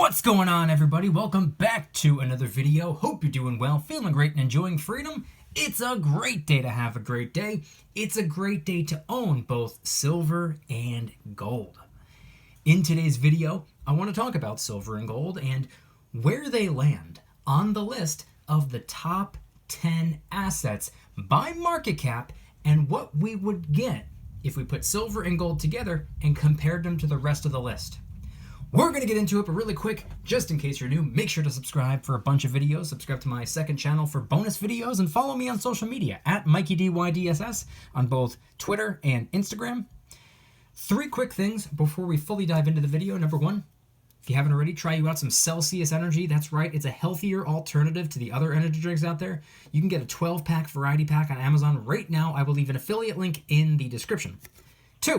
What's going on, everybody? Welcome back to another video. Hope you're doing well, feeling great, and enjoying freedom. It's a great day to have a great day. It's a great day to own both silver and gold. In today's video, I want to talk about silver and gold and where they land on the list of the top 10 assets by market cap and what we would get if we put silver and gold together and compared them to the rest of the list. We're going to get into it, but really quick, just in case you're new, make sure to subscribe for a bunch of videos. Subscribe to my second channel for bonus videos and follow me on social media at Mykie DYDSS on both Twitter and Instagram. 3 quick things before we fully dive into the video. Number 1, if you haven't already, try you out some Celsius Energy. That's right, it's a healthier alternative to the other energy drinks out there. You can get a 12-pack variety pack on Amazon right now. I will leave an affiliate link in the description. 2,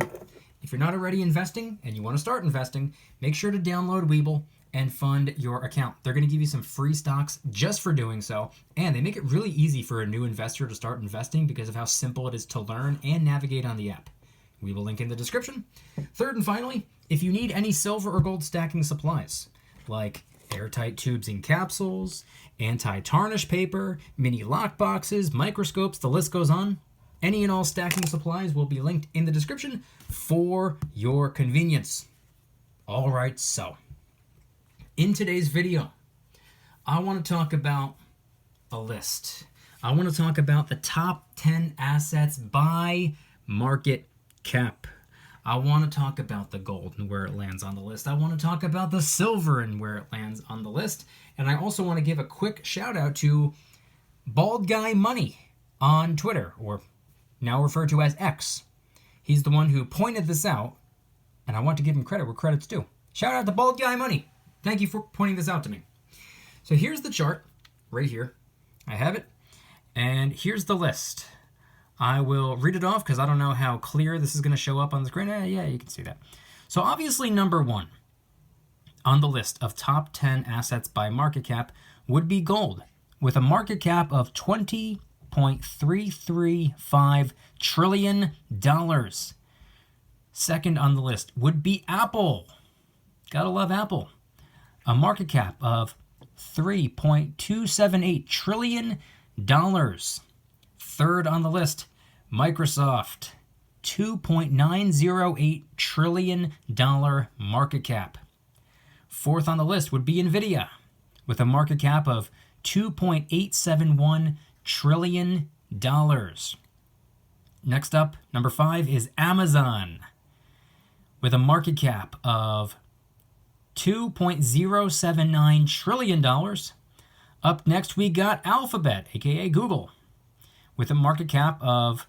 if you're not already investing and you want to start investing, make sure to download Webull and fund your account. They're going to give you some free stocks just for doing so, and they make it really easy for a new investor to start investing because of how simple it is to learn and navigate on the app. Webull link in the description. 3rd and finally, if you need any silver or gold stacking supplies, like airtight tubes and capsules, anti-tarnish paper, mini lock boxes, microscopes, the list goes on, any and all stacking supplies will be linked in the description for your convenience. All right, so in today's video, I want to talk about the list. I want to talk about the top 10 assets by market cap. I want to talk about the gold and where it lands on the list. I want to talk about the silver and where it lands on the list. And I also want to give a quick shout out to Bald Guy Money on Twitter, or now referred to as X. He's the one who pointed this out, and I want to give him credit where credit's due. Shout out to Bald Guy Money. Thank you for pointing this out to me. So here's the chart right here. I have it, and here's the list. I will read it off because I don't know how clear this is going to show up on the screen. Yeah, you can see that. So obviously number 1 on the list of top 10 assets by market cap would be gold, with a market cap of $20.335 trillion. Second on the list would be Apple. Gotta love Apple. A market cap of $3.278 trillion. Third on the list, Microsoft. $2.908 trillion market cap. Fourth on the list would be Nvidia, with a market cap of $2.871 trillion. Next up, number 5 is Amazon, with a market cap of $2.079 trillion. Up next, we got Alphabet, aka Google, with a market cap of,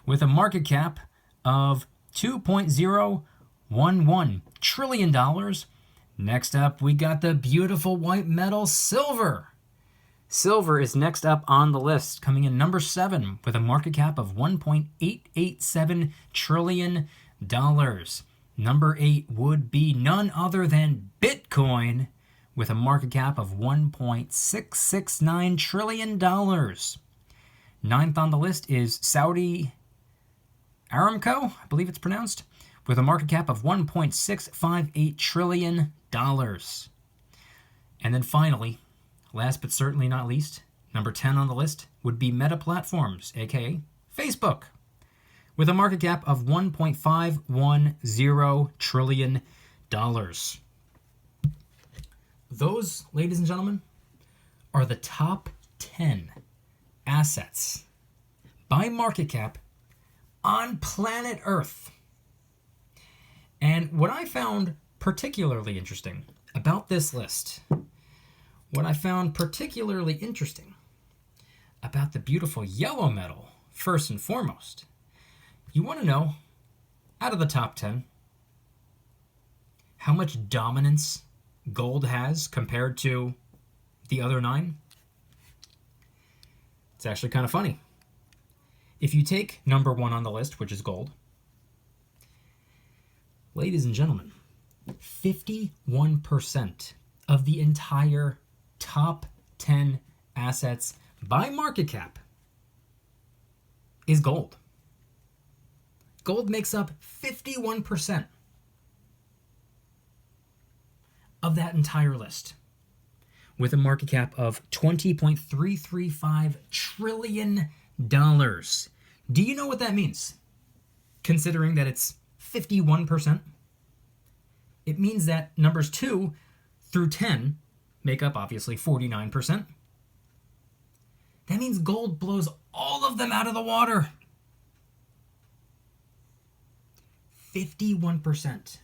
with a market cap of $2.011 trillion. Next up, we got the beautiful white metal silver. Silver is next up on the list, coming in number 7 with a market cap of $1.887 trillion. Number 8 would be none other than Bitcoin, with a market cap of $1.669 trillion. Ninth on the list is Saudi Aramco, I believe it's pronounced, with a market cap of $1.658 trillion. And then finally, last but certainly not least, number 10 on the list would be Meta Platforms, aka Facebook, with a market cap of $1.510 trillion. Those, ladies and gentlemen, are the top 10 assets by market cap on planet Earth. And what I found particularly interesting about this list, what I found particularly interesting about the beautiful yellow metal, first and foremost, you want to know, out of the top 10, how much dominance gold has compared to the other 9? It's actually kind of funny. If you take number 1 on the list, which is gold, ladies and gentlemen, 51% of the entire top 10 assets by market cap is gold. Gold makes up 51%. of that entire list, with a market cap of $20.335 trillion. Do you know what that means? Considering that it's 51%, it means that numbers 2 through 10 make up obviously 49%. That means gold blows all of them out of the water. 51%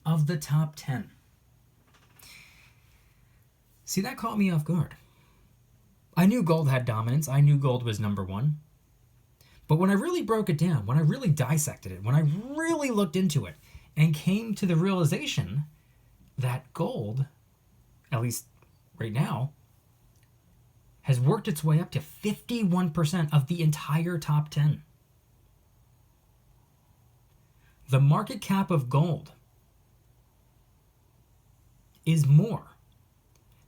of the top 10. See, that caught me off guard. I knew gold had dominance. I knew gold was number one. But when I really broke it down, when I really dissected it, when I really looked into it and came to the realization that gold, at least right now, has worked its way up to 51% of the entire top 10. The market cap of gold is more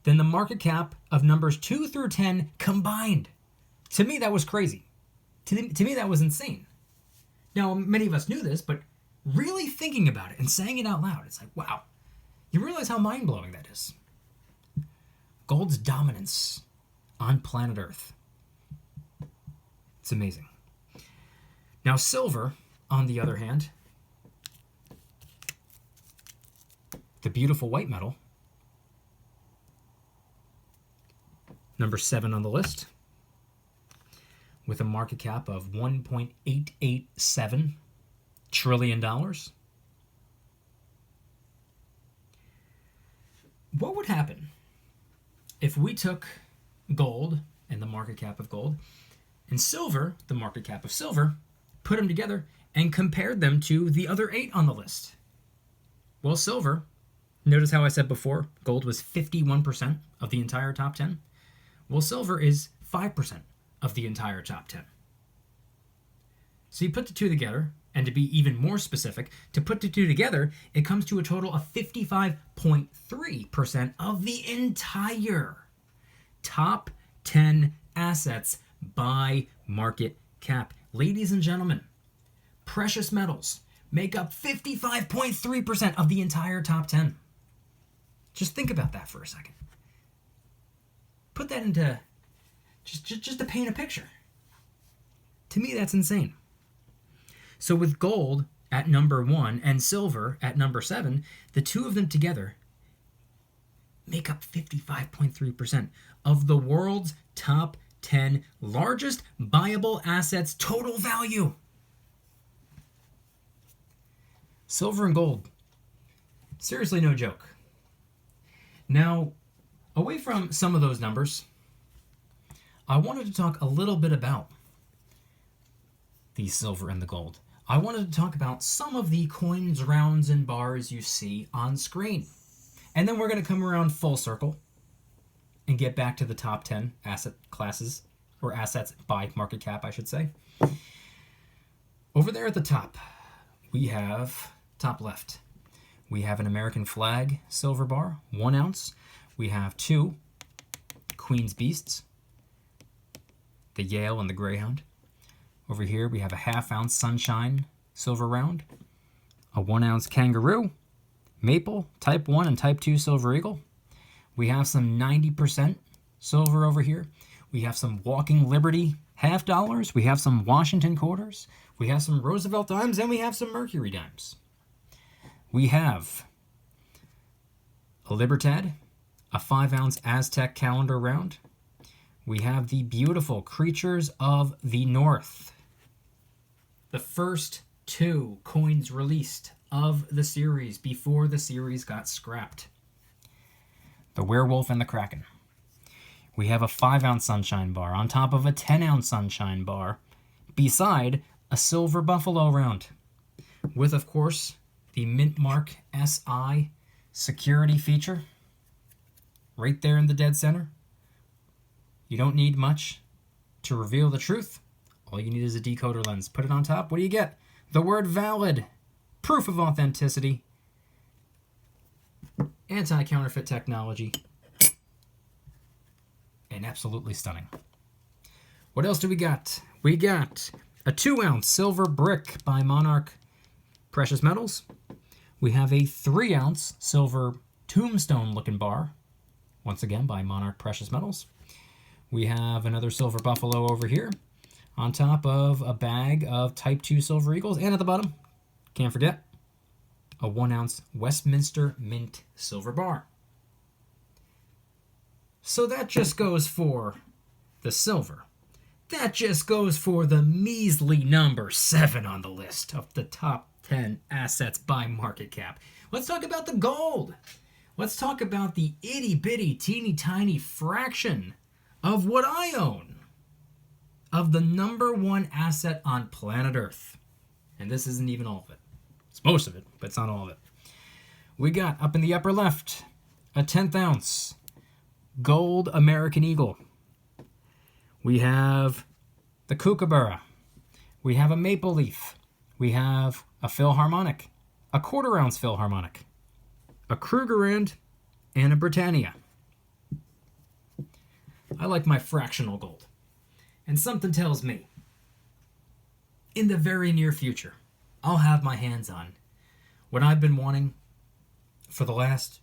than the market cap of numbers 2 through 10 combined. To me, that was crazy. To me, that was insane. Now, many of us knew this, but really thinking about it and saying it out loud, it's like, wow. You realize how mind-blowing that is. Gold's dominance on planet Earth. It's amazing. Now, silver, on the other hand, the beautiful white metal, number 7 on the list, with a market cap of $1.887 trillion. What would happen if we took gold and the market cap of gold and silver, the market cap of silver, put them together and compared them to the other 8 on the list? Well, silver, notice how I said before, gold was 51% of the entire top 10. Well, silver is 5% of the entire top 10. So you put the two together, and to be even more specific, to put the two together, it comes to a total of 55.3% of the entire top 10 assets by market cap. Ladies and gentlemen, precious metals make up 55.3% of the entire top 10. Just think about that for a second. Put that into, just to paint a picture. To me, that's insane. So with gold at number 1 and silver at number 7, the two of them together make up 55.3% of the world's top 10 largest buyable assets total value. Silver and gold. Seriously, no joke. Now, away from some of those numbers, I wanted to talk a little bit about the silver and the gold. I wanted to talk about some of the coins, rounds, and bars you see on screen. And then we're going to come around full circle and get back to the top 10 asset classes, or assets by market cap, I should say. Over there at the top, we have, top left, we have an American flag silver bar, 1 ounce. We have 2 Queen's Beasts, the Yale and the Greyhound. Over here, we have a 1/2 ounce Sunshine silver round, a 1 ounce Kangaroo, Maple, Type 1 and Type 2 Silver Eagle. We have some 90% silver over here. We have some Walking Liberty $half. We have some Washington quarters. We have some Roosevelt dimes, and we have some Mercury dimes. We have a Libertad, a 5 ounce Aztec calendar round. We have the beautiful Creatures of the North, the first 2 coins released of the series before the series got scrapped. The Werewolf and the Kraken. We have a 5 ounce Sunshine bar on top of a 10 ounce Sunshine bar beside a Silver Buffalo round with, of course, the Mint Mark SI security feature right there in the dead center. You don't need much to reveal the truth. All you need is a decoder lens. Put it on top. What do you get? The word valid. Proof of authenticity. Anti-counterfeit technology. And absolutely stunning. What else do we got? We got a 2 ounce silver brick by Monarch Precious Metals. We have a 3 ounce silver tombstone looking bar, once again by Monarch Precious Metals. We have another silver buffalo over here on top of a bag of Type 2 Silver Eagles. And at the bottom, can't forget, a 1 ounce Westminster Mint silver bar. So that just goes for the silver. That just goes for the measly number 7 on the list of the top 10 assets by market cap. Let's talk about the gold. Let's talk about the itty bitty teeny tiny fraction of what I own of the number 1 asset on planet Earth. And this isn't even all of it. It's most of it, but it's not all of it. We got up in the upper left a 10th ounce gold American Eagle. We have the Kookaburra. We have a Maple Leaf. We have a Philharmonic, a 1/4 ounce Philharmonic, a Krugerrand, and a Britannia. I like my fractional gold. And something tells me, in the very near future, I'll have my hands on what I've been wanting for the last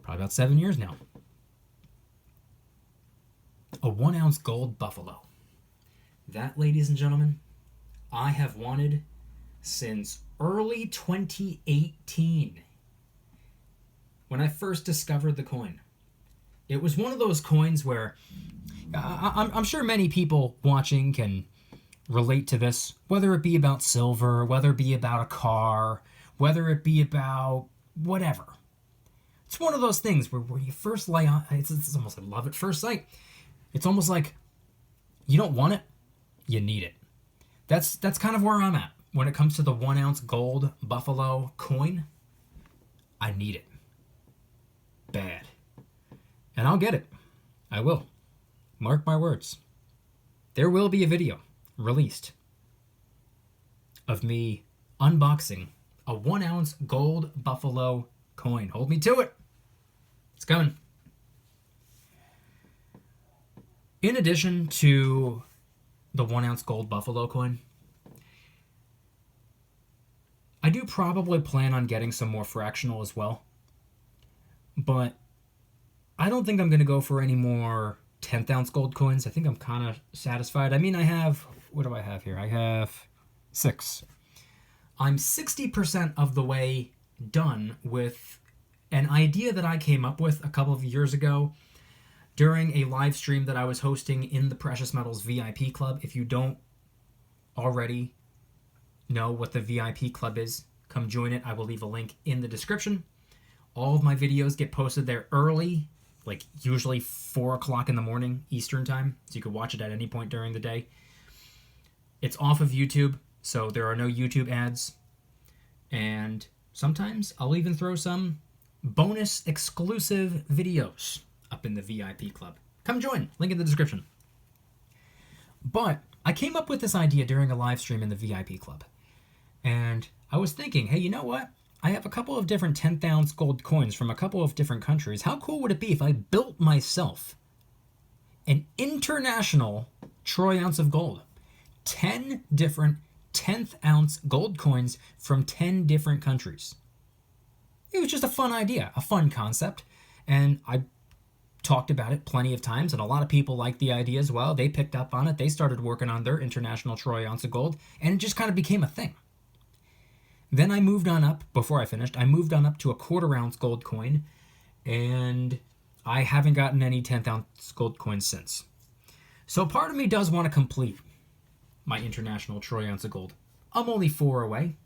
probably about 7 years now. A 1 ounce gold buffalo. That, ladies and gentlemen, I have wanted since early 2018 when I first discovered the coin. It was one of those coins where I'm sure many people watching can relate to this, whether it be about silver, whether it be about a car, whether it be about whatever. It's one of those things where you first lay on, it's almost like love at first sight. It's almost like you don't want it, you need it. That's kind of where I'm at when it comes to the 1 ounce gold buffalo coin. I need it. Bad. And I'll get it. I will. Mark my words. There will be a video released of me unboxing a 1 ounce gold buffalo coin. Hold me to it. It's coming. In addition to the 1 ounce gold buffalo coin, I do probably plan on getting some more fractional as well. But I don't think I'm going to go for any more 10th ounce gold coins. I think I'm kind of satisfied. I mean, I have, what do I have here? I have 6. I'm 60% of the way done with an idea that I came up with a couple of years ago during a live stream that I was hosting in the Precious Metals VIP Club. If you don't already know what the VIP Club is, come join it. I will leave a link in the description. All of my videos get posted there early, like usually 4 o'clock in the morning Eastern time, so you can watch it at any point during the day. It's off of YouTube, so there are no YouTube ads. And sometimes I'll even throw some bonus exclusive videos up in the VIP Club. Come join, link in the description. But I came up with this idea during a live stream in the VIP Club. And I was thinking, hey, you know what? I have a couple of different 10th ounce gold coins from a couple of different countries. How cool would it be if I built myself an international troy ounce of gold? 10 different 10th ounce gold coins from 10 different countries. It was just a fun idea, a fun concept. And I talked about it plenty of times, and a lot of people liked the idea as well. They picked up on it. They started working on their international troy ounce of gold, and it just kind of became a thing. Then I moved on up, before I finished, I moved on up to a 1/4 ounce gold coin, and I haven't gotten any 10th ounce gold coins since. So part of me does want to complete my international troy ounce of gold. I'm only 4 away.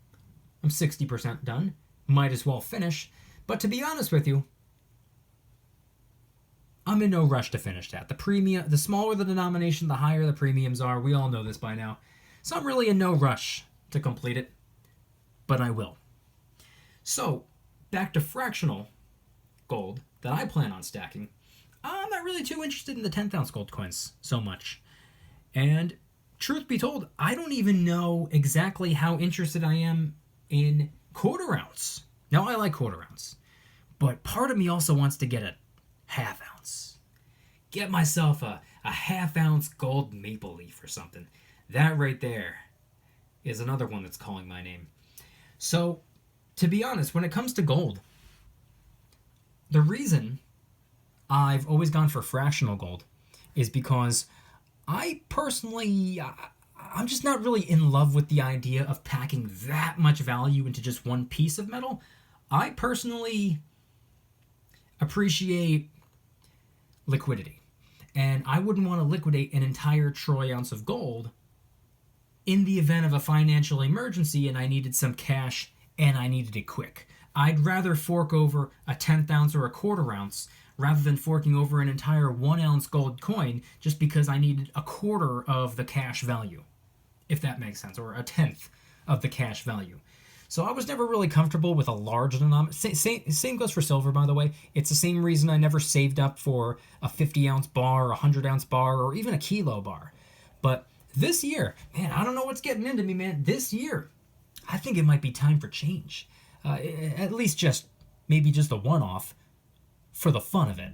I'm 60% done. Might as well finish. But to be honest with you, I'm in no rush to finish that. The smaller the denomination, the higher the premiums are. We all know this by now. So I'm really in no rush to complete it. But I will. So, back to fractional gold that I plan on stacking. I'm not really too interested in the 10th ounce gold coins so much. And truth be told, I don't even know exactly how interested I am in 1/4 ounce. Now, I like 1/4 ounce. But part of me also wants to get a 1/2 ounce. Get myself a 1/2 ounce gold maple leaf or something. That right there is another one that's calling my name. So, to be honest, when it comes to gold, the reason I've always gone for fractional gold is because I personally, I'm just not really in love with the idea of packing that much value into just one piece of metal. I personally appreciate liquidity. And I wouldn't want to liquidate an entire troy ounce of gold in the event of a financial emergency and I needed some cash and I needed it quick. I'd rather fork over a 10th ounce or a quarter ounce rather than forking over an entire 1 ounce gold coin just because I needed a quarter of the cash value, if that makes sense, or a 10th of the cash value. So I was never really comfortable with a large denomination. Same goes for silver, by the way. It's the same reason I never saved up for a 50 ounce bar, a 100 ounce bar, or even a kilo bar. But this year, man, I don't know what's getting into me, man. This year, I think it might be time for change. At least maybe just a one-off for the fun of it.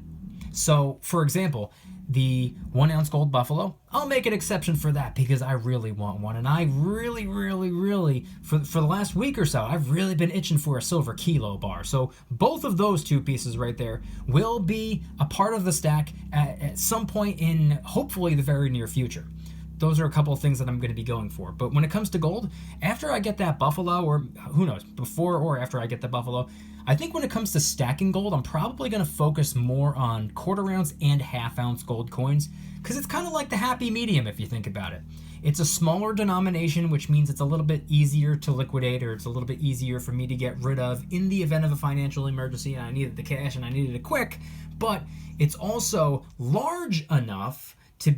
So, for example, the 1 ounce gold buffalo, I'll make an exception for that because I really want one. And I really, for the last week or so, I've really been itching for a silver kilo bar. So both of those two pieces right there will be a part of the stack at some point in hopefully the very near future. Those are a couple of things that I'm going to be going for. But when it comes to gold, after I get that buffalo, or who knows, before or after I get the buffalo, I think when it comes to stacking gold, I'm probably going to focus more on quarter ounce and half ounce gold coins because it's kind of like the happy medium if you think about it. It's a smaller denomination, which means it's a little bit easier to liquidate, or it's a little bit easier for me to get rid of in the event of a financial emergency and I needed the cash and I needed it quick, but it's also large enough to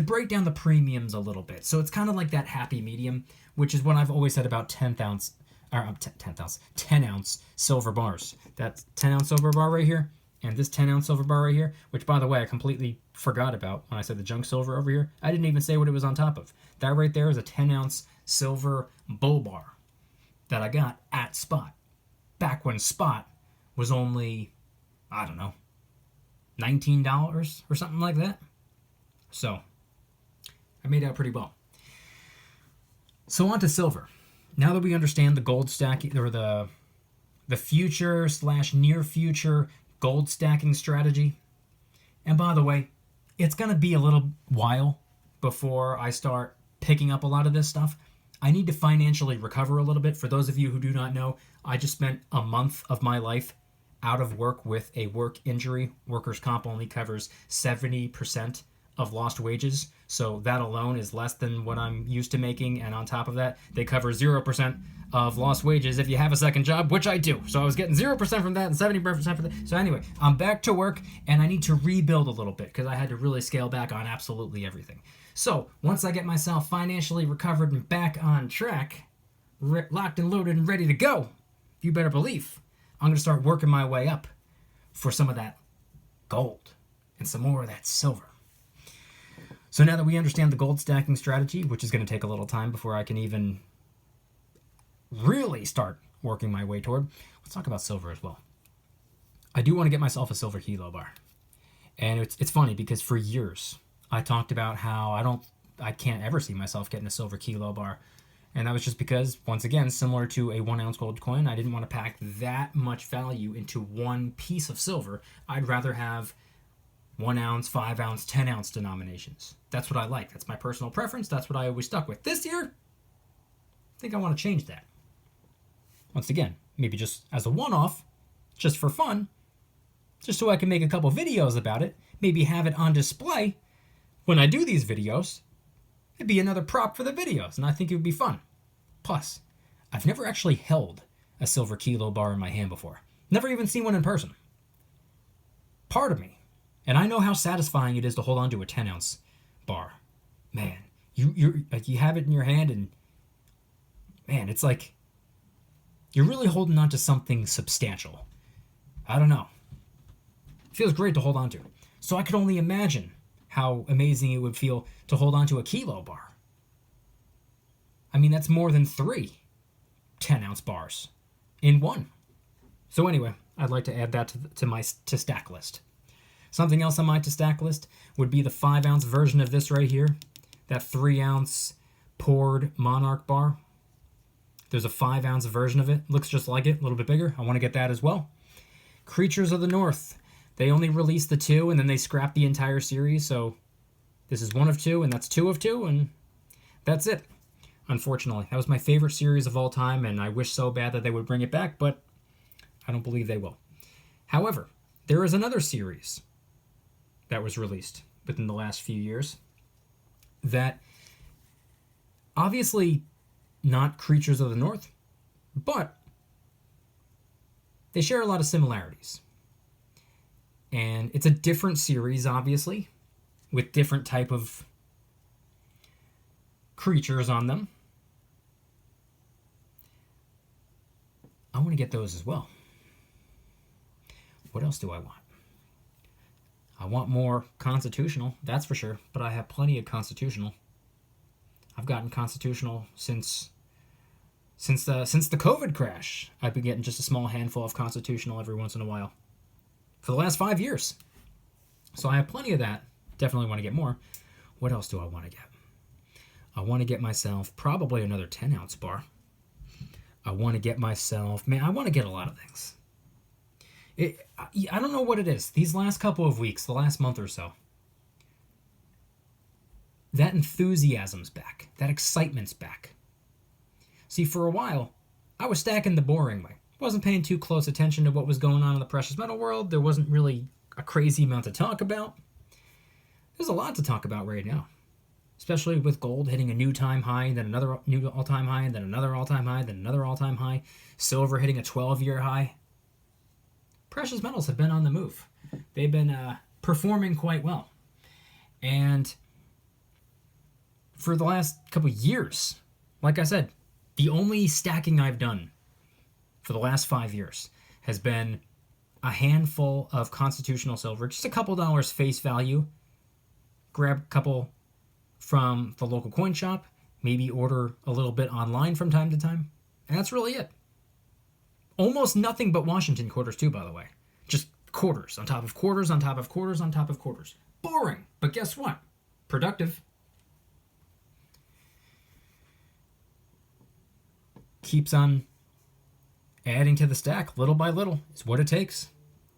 break down the premiums a little bit. So it's kind of like that happy medium, which is what I've always said about 10 ounce silver bars. That 10 ounce silver bar right here and this 10 ounce silver bar right here, which by the way, I completely forgot about when I said the junk silver over here. I didn't even say what it was on top of. That right there is a 10 ounce silver bull bar that I got at Spot. Back when Spot was only, I don't know, $19 or something like that. So I made out pretty well. So on to silver. Now that we understand the gold stacking, or the future / near future gold stacking strategy, and by the way, it's going to be a little while before I start picking up a lot of this stuff. I need to financially recover a little bit. For those of you who do not know, I just spent a month of my life out of work with a work injury. Workers' comp only covers 70% of lost wages, so that alone is less than what I'm used to making, and on top of that, they cover 0% of lost wages if you have a second job, which I do. So I was getting 0% from that and 70% from that. So anyway, I'm back to work, and I need to rebuild a little bit because I had to really scale back on absolutely everything. So once I get myself financially recovered and back on track, locked and loaded and ready to go, you better believe I'm going to start working my way up for some of that gold and some more of that silver. So now that we understand the gold stacking strategy, which is going to take a little time before I can even really start working my way toward, let's talk about silver as well. I do want to get myself a silver kilo bar. And it's funny because for years I talked about how I can't ever see myself getting a silver kilo bar. And that was just because, once again, similar to a 1 ounce gold coin, I didn't want to pack that much value into one piece of silver. I'd rather have 1 ounce, 5 ounce, 10 ounce denominations. That's what I like. That's my personal preference. That's what I always stuck with. This year, I think I want to change that. Once again, maybe just as a one-off, just for fun, just so I can make a couple videos about it, maybe have it on display when I do these videos. It'd be another prop for the videos, and I think it would be fun. Plus, I've never actually held a silver kilo bar in my hand before. Never even seen one in person. Part of me, and I know how satisfying it is to hold on to a 10 ounce bar. Man, you have it in your hand, and man, it's like you're really holding on to something substantial. I don't know. It feels great to hold on to. So I could only imagine how amazing it would feel to hold on to a kilo bar. I mean, that's more than 3 10 ounce bars in one. So anyway, I'd like to add that to my stack list. Something else on my to stack list would be the 5 ounce version of this right here. That 3 ounce poured Monarch bar. There's a 5 ounce version of it. Looks just like it, a little bit bigger. I want to get that as well. Creatures of the North. They only released the 2, and then they scrapped the entire series, so this is 1 of 2, and that's 2 of 2, and that's it. Unfortunately, that was my favorite series of all time, and I wish so bad that they would bring it back, but I don't believe they will. However, there is another series that was released within the last few years that obviously not Creatures of the North, but they share a lot of similarities. And it's a different series, obviously, with different type of creatures on them. I want to get those as well. What else do I want? I want more Constitutional, that's for sure, but I have plenty of Constitutional. I've gotten Constitutional since the COVID crash. I've been getting just a small handful of Constitutional every once in a while for the last 5 years. So I have plenty of that. Definitely want to get more. What else do I want to get? I want to get myself probably another 10-ounce bar. I want to get myself... Man, I want to get a lot of things. I don't know what it is. These last couple of weeks, the last month or so, that enthusiasm's back. That excitement's back. See, for a while, I was stacking the boring way. Wasn't paying too close attention to what was going on in the precious metal world. There wasn't really a crazy amount to talk about. There's a lot to talk about right now. Especially with gold hitting a new time high, then another new all-time high, then another all-time high, then another all-time high. Silver hitting a 12-year high. Precious metals have been on the move. They've been performing quite well. And for the last couple of years, like I said, the only stacking I've done for the last 5 years has been a handful of Constitutional silver, just a couple dollars face value. Grab a couple from the local coin shop, maybe order a little bit online from time to time, and that's really it. Almost nothing but Washington quarters too, by the way. Just quarters on top of quarters on top of quarters on top of quarters. Boring, but guess what? Productive. Keeps on adding to the stack little by little. It's what it takes.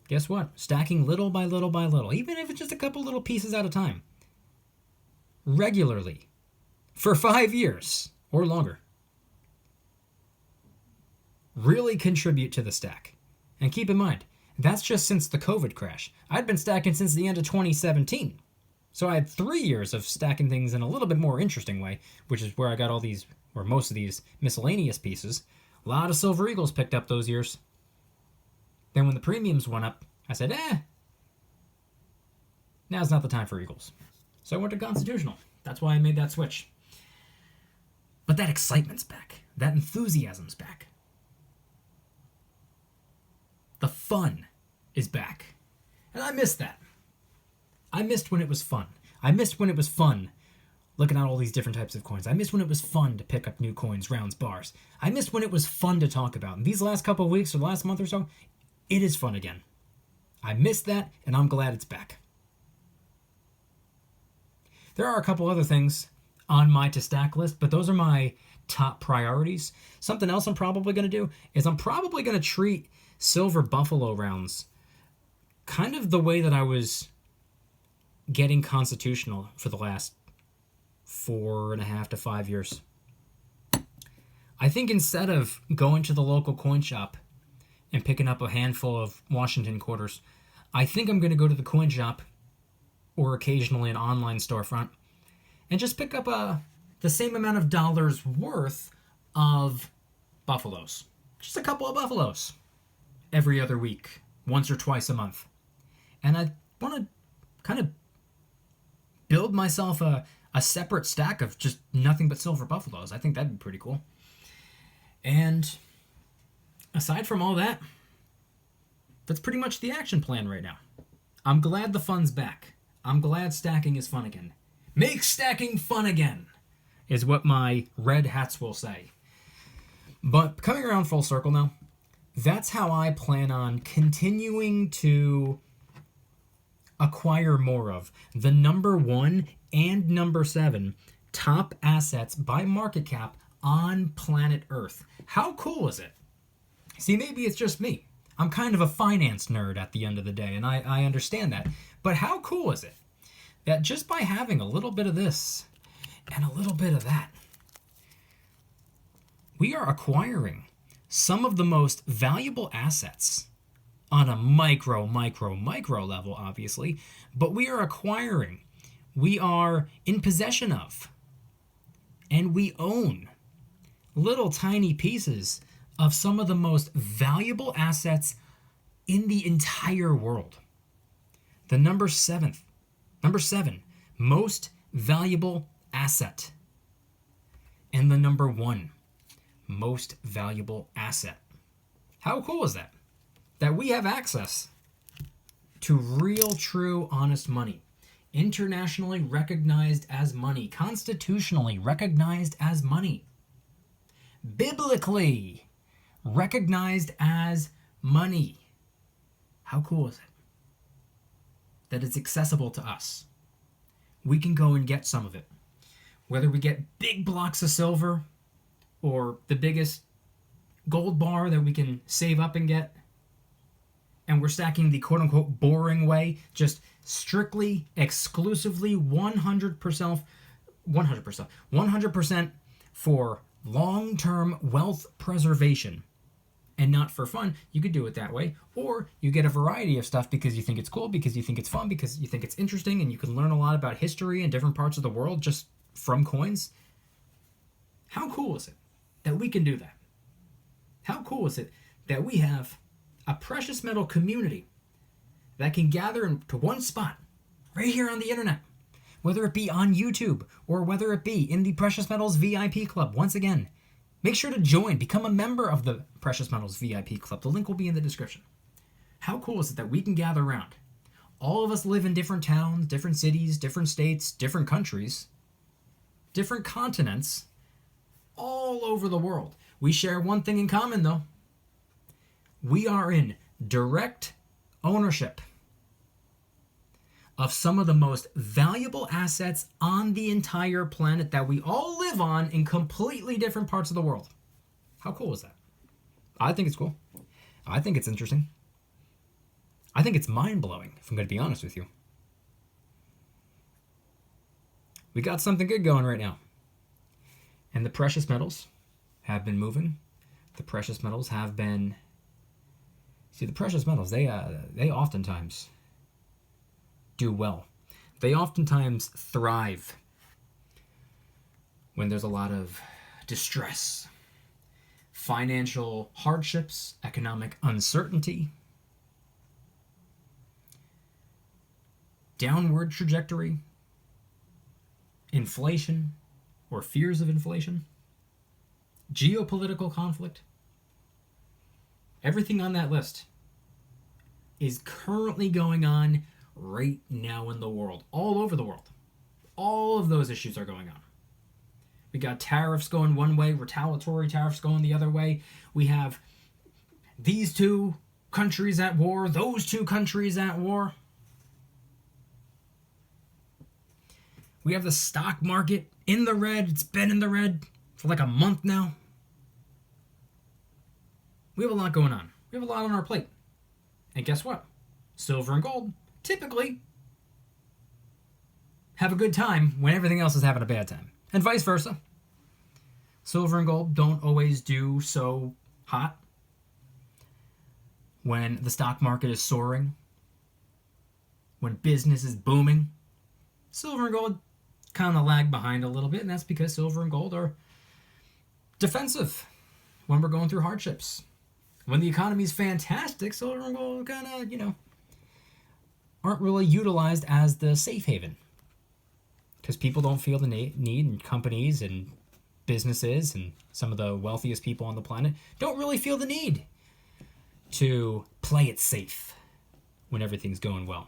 Guess what? Stacking little by little by little, even if it's just a couple little pieces at a time. Regularly. For 5 years or longer. Really contribute to the stack. And keep in mind, that's just since the COVID crash. I'd been stacking since the end of 2017. So I had 3 years of stacking things in a little bit more interesting way, which is where I got all these, or most of these, miscellaneous pieces. A lot of Silver Eagles picked up those years. Then when the premiums went up, I said, now's not the time for Eagles. So I went to Constitutional. That's why I made that switch. But that excitement's back. That enthusiasm's back. The fun is back. And I missed that. I missed when it was fun. I missed when it was fun looking at all these different types of coins. I missed when it was fun to pick up new coins, rounds, bars. I missed when it was fun to talk about. And these last couple of weeks or the last month or so, it is fun again. I missed that, and I'm glad it's back. There are a couple other things on my to stack list, but those are my top priorities. Something else I'm probably going to do is I'm probably going to treat silver buffalo rounds kind of the way that I was getting Constitutional for the last 4.5 to 5 years. I think instead of going to the local coin shop and picking up a handful of Washington quarters, I think I'm going to go to the coin shop or occasionally an online storefront and just pick up the same amount of dollars worth of buffaloes. Just a couple of buffaloes every other week, once or twice a month. And I want to kind of build myself a separate stack of just nothing but silver buffaloes. I think that'd be pretty cool. And aside from all that, that's pretty much the action plan right now. I'm glad the fun's back. I'm glad stacking is fun again. Make stacking fun again, is what my red hats will say. But coming around full circle now, that's how I plan on continuing to acquire more of the number 1 and number 7 top assets by market cap on planet Earth. How cool is it? See, maybe it's just me. I'm kind of a finance nerd at the end of the day, and I understand that. But how cool is it that just by having a little bit of this and a little bit of that, we are acquiring some of the most valuable assets on a micro level, obviously, but we are acquiring, we are in possession of, and we own little tiny pieces of some of the most valuable assets in the entire world. The number seven most valuable asset, and the number 1 most valuable asset. How cool is that? That we have access to real, true, honest money. Internationally recognized as money. Constitutionally recognized as money. Biblically recognized as money. How cool is it? That it's accessible to us. We can go and get some of it. Whether we get big blocks of silver or the biggest gold bar that we can save up and get, and we're stacking the quote-unquote boring way, just strictly, exclusively, 100% for long-term wealth preservation and not for fun. You could do it that way, or you get a variety of stuff because you think it's cool, because you think it's fun, because you think it's interesting, and you can learn a lot about history and different parts of the world just from coins. How cool is it that we can do that? How cool is it that we have a precious metal community that can gather into one spot right here on the internet, whether it be on YouTube or whether it be in the Precious Metals VIP Club. Once again, make sure to join, become a member of the Precious Metals VIP Club. The link will be in the description. How cool is it that we can gather around? All of us live in different towns, different cities, different states, different countries, different continents, all over the world. We share one thing in common, though. We are in direct ownership of some of the most valuable assets on the entire planet that we all live on in completely different parts of the world. How cool is that? I think it's cool. I think it's interesting. I think it's mind-blowing, if I'm going to be honest with you. We got something good going right now. And the precious metals have been moving. The precious metals have been... See, the precious metals, they oftentimes do well. They oftentimes thrive when there's a lot of distress, financial hardships, economic uncertainty, downward trajectory, inflation or fears of inflation, geopolitical conflict. Everything on that list is currently going on right now in the world, all over the world. All of those issues are going on. We got tariffs going one way, retaliatory tariffs going the other way. We have these two countries at war, those two countries at war. We have the stock market in the red. It's been in the red for like a month now. We have a lot going on. We have a lot on our plate. And guess what? Silver and gold typically have a good time when everything else is having a bad time. And vice versa. Silver and gold don't always do so hot when the stock market is soaring, when business is booming. Silver and gold kind of lag behind a little bit, and that's because silver and gold are defensive when we're going through hardships. When the economy's fantastic, silver and gold kind of, aren't really utilized as the safe haven. Because people don't feel the need, and companies and businesses and some of the wealthiest people on the planet don't really feel the need to play it safe when everything's going well.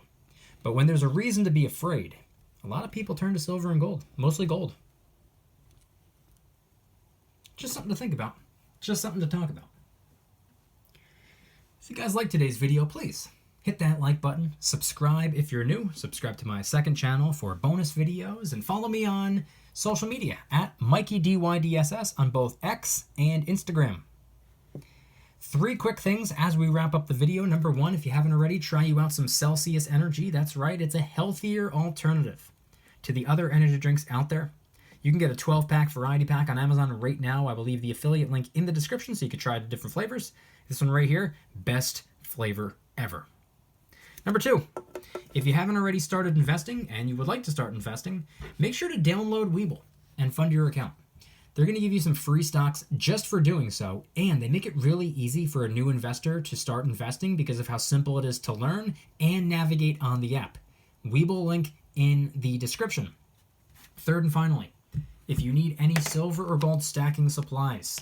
But when there's a reason to be afraid, a lot of people turn to silver and gold, mostly gold. Just something to think about. Just something to talk about. If you guys like today's video, please hit that like button. Subscribe if you're new. Subscribe to my second channel for bonus videos. And follow me on social media at Mykie DYDSS on both X and Instagram. 3 quick things as we wrap up the video. Number 1, if you haven't already, try you out some Celsius Energy. That's right, it's a healthier alternative to the other energy drinks out there. You can get a 12-pack variety pack on Amazon right now. I will leave the affiliate link in the description so you can try the different flavors. This one right here, best flavor ever. Number 2, if you haven't already started investing and you would like to start investing, make sure to download Webull and fund your account. They're going to give you some free stocks just for doing so, and they make it really easy for a new investor to start investing because of how simple it is to learn and navigate on the app. Webull link in the description. Third and finally, if you need any silver or gold stacking supplies,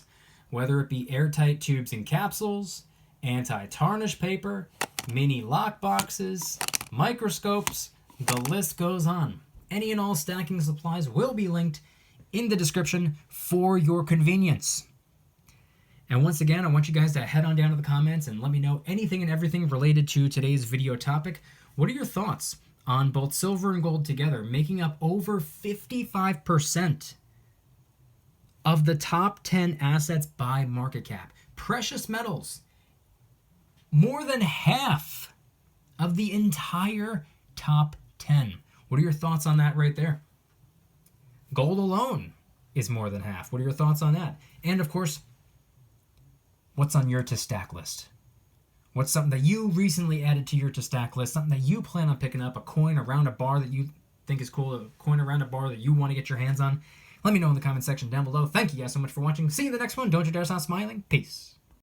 whether it be airtight tubes and capsules, anti-tarnish paper, mini lock boxes, microscopes, the list goes on. Any and all stacking supplies will be linked in the description for your convenience. And once again, I want you guys to head on down to the comments and let me know anything and everything related to today's video topic. What are your thoughts on both silver and gold together, making up over 55% of the top 10 assets by market cap? Precious metals, more than half of the entire top 10. What are your thoughts on that right there? Gold alone is more than half. What are your thoughts on that? And of course, what's on your to stack list? What's something that you recently added to your to stack list? Something that you plan on picking up, a coin around a bar that you think is cool, a coin around a bar that you want to get your hands on? Let me know in the comment section down below. Thank you guys so much for watching. See you in the next one. Don't you dare stop smiling. Peace.